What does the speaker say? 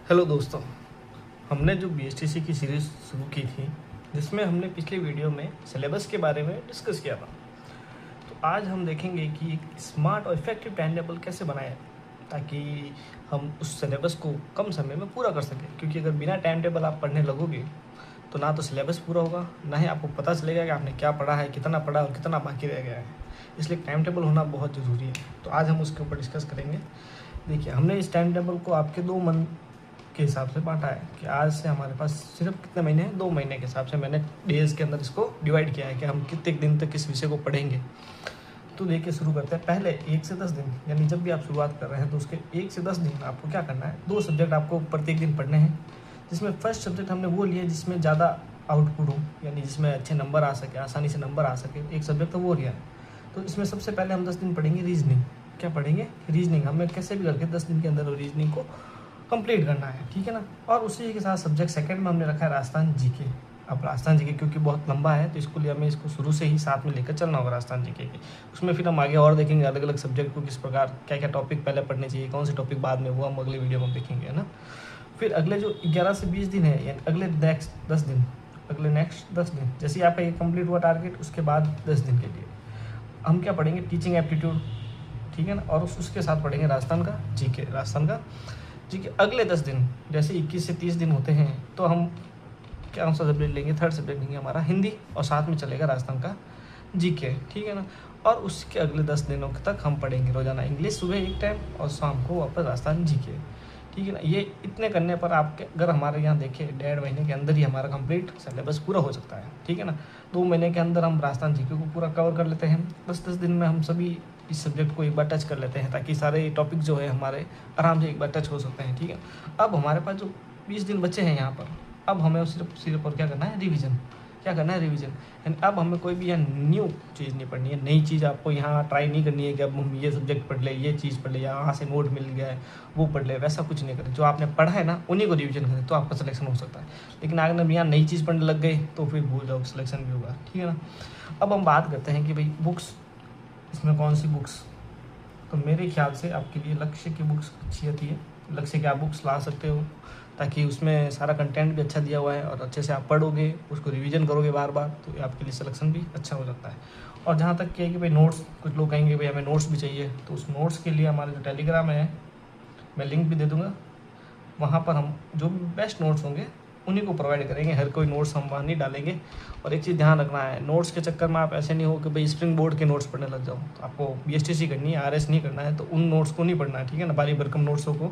Hello दोस्तों, हमने जो बीएसटीसी की सीरीज़ शुरू की थी जिसमें हमने पिछले वीडियो में सिलेबस के बारे में डिस्कस किया था। तो आज हम देखेंगे कि एक स्मार्ट और इफेक्टिव टाइम टेबल कैसे बनाएं ताकि हम उस सिलेबस को कम समय में पूरा कर सकें। क्योंकि अगर बिना टाइम टेबल आप पढ़ने लगोगे तो ना तो सिलेबस पूरा होगा, ना ही आपको पता चलेगा कि आपने क्या पढ़ा है, कितना पढ़ा और कितना बाकी रह गया है। इसलिए टाइम टेबल होना बहुत ज़रूरी है। तो आज हम उसके ऊपर डिस्कस करेंगे। देखिए, हमने इस टाइम टेबल को आपके 2 मंथ के हिसाब से बांटा है कि आज से हमारे पास सिर्फ कितने महीने हैं, 2 महीने के हिसाब से मैंने डेज़ के अंदर इसको डिवाइड किया है कि हम कितने दिन तक किस विषय को पढ़ेंगे। तो देखिए, शुरू करते हैं। पहले 1 से 10 दिन, यानी जब भी आप शुरुआत कर रहे हैं तो उसके 1 से 10 दिन आपको क्या करना है, 2 सब्जेक्ट आपको प्रत्येक दिन पढ़ने हैं। जिसमें फर्स्ट सब्जेक्ट हमने वो लिया जिसमें ज़्यादा आउटपुट हो, यानी जिसमें अच्छे नंबर आ सके, आसानी से नंबर आ सके, एक सब्जेक्ट तो वो लिया है। तो इसमें सबसे पहले हम 10 दिन पढ़ेंगे रीजनिंग। क्या पढ़ेंगे? रीजनिंग। हमें कैसे भी करके 10 दिन के अंदर रीजनिंग को कंप्लीट करना है, ठीक है ना। और उसी के साथ सब्जेक्ट सेकंड में हमने रखा है राजस्थान जीके। अब राजस्थान जीके क्योंकि बहुत लंबा है तो इसको लिए हमें इसको शुरू से ही साथ में लेकर चलना होगा राजस्थान जीके के। उसमें फिर हम आगे और देखेंगे अलग अलग सब्जेक्ट को किस प्रकार क्या क्या टॉपिक पहले पढ़ने चाहिए, कौन से टॉपिक बाद में, वो हम अगले वीडियो में देखेंगे, है ना। फिर अगले जो 11 से 20 दिन है, यानी अगले नेक्स्ट 10 दिन, जैसे ही आपका ये कंप्लीट हुआ टारगेट, उसके बाद 10 दिन के लिए हम क्या पढ़ेंगे, टीचिंग एप्टीट्यूड, ठीक है ना। और उसके साथ पढ़ेंगे राजस्थान का जी के। अगले 10 दिन जैसे 21 से 30 दिन होते हैं तो हम क्या सा सब्जेक्ट लेंगे, थर्ड सब्जेक्ट लेंगे हमारा हिंदी, और साथ में चलेगा राजस्थान का जीके, ठीक है ना। और उसके अगले 10 दिनों तक हम पढ़ेंगे रोजाना इंग्लिश, सुबह एक टाइम और शाम को वापस राजस्थान जीके, ठीक है ना। ये इतने करने पर आपके अगर हमारे यहाँ देखिए 1.5 महीने के अंदर ही हमारा कंप्लीट सिलेबस पूरा हो सकता है, ठीक है ना। 2 महीने के अंदर हम राजस्थान जीके को पूरा कवर कर लेते हैं। 10-10 दिन में हम सभी इस सब्जेक्ट को एक बार टच कर लेते हैं ताकि सारे टॉपिक जो है हमारे आराम से एक बार टच हो सकते हैं, ठीक है। अब हमारे पास जो 20 दिन बचे हैं यहाँ पर, अब हमें सिर्फ और क्या करना है, रिवीजन। यानी अब हमें कोई भी यहाँ न्यू चीज़ नहीं पढ़नी है, नई चीज़ आपको यहाँ ट्राई नहीं करनी है कि अब हम ये सब्जेक्ट पढ़ ले, ये चीज़ पढ़ ले, या वहाँ से नोट मिल गया है वो पढ़ ले, वैसा कुछ नहीं करें। जो आपने पढ़ा है ना उन्हीं को रिवीजन करें तो आपका सिलेक्शन हो सकता है। लेकिन अगर हम यहाँ नई चीज़ पढ़ने लग गए तो फिर भूल जाओ, सिलेक्शन भी होगा, ठीक है ना। अब हम बात करते हैं कि भाई बुक्स, इसमें कौन सी बुक्स। तो मेरे ख्याल से आपके लिए लक्ष्य की बुक्स अच्छी आती है। लक्ष्य की आप बुक्स ला सकते हो ताकि उसमें सारा कंटेंट भी अच्छा दिया हुआ है और अच्छे से आप पढ़ोगे, उसको रिवीजन करोगे बार बार, तो आपके लिए सिलेक्शन भी अच्छा हो जाता है। और जहाँ तक कि भाई नोट्स, कुछ लोग कहेंगे भाई हमें नोट्स भी चाहिए, तो उस नोट्स के लिए हमारा जो टेलीग्राम है, मैं लिंक भी दे दूँगा, वहाँ पर हम जो भी बेस्ट नोट्स होंगे उन्हीं को प्रोवाइड करेंगे। हर कोई नोट्स हम वहाँ नहीं डालेंगे। और एक चीज़ ध्यान रखना है, नोट्स के चक्कर में आप ऐसे नहीं हो कि भाई स्प्रिंग बोर्ड के नोट्स पढ़ने लग जाओ। तो आपको बीएसटीसी करनी है, आरएस नहीं करना है, तो उन नोट्स को नहीं पढ़ना है, ठीक है ना, बारी भरकम नोट्सों को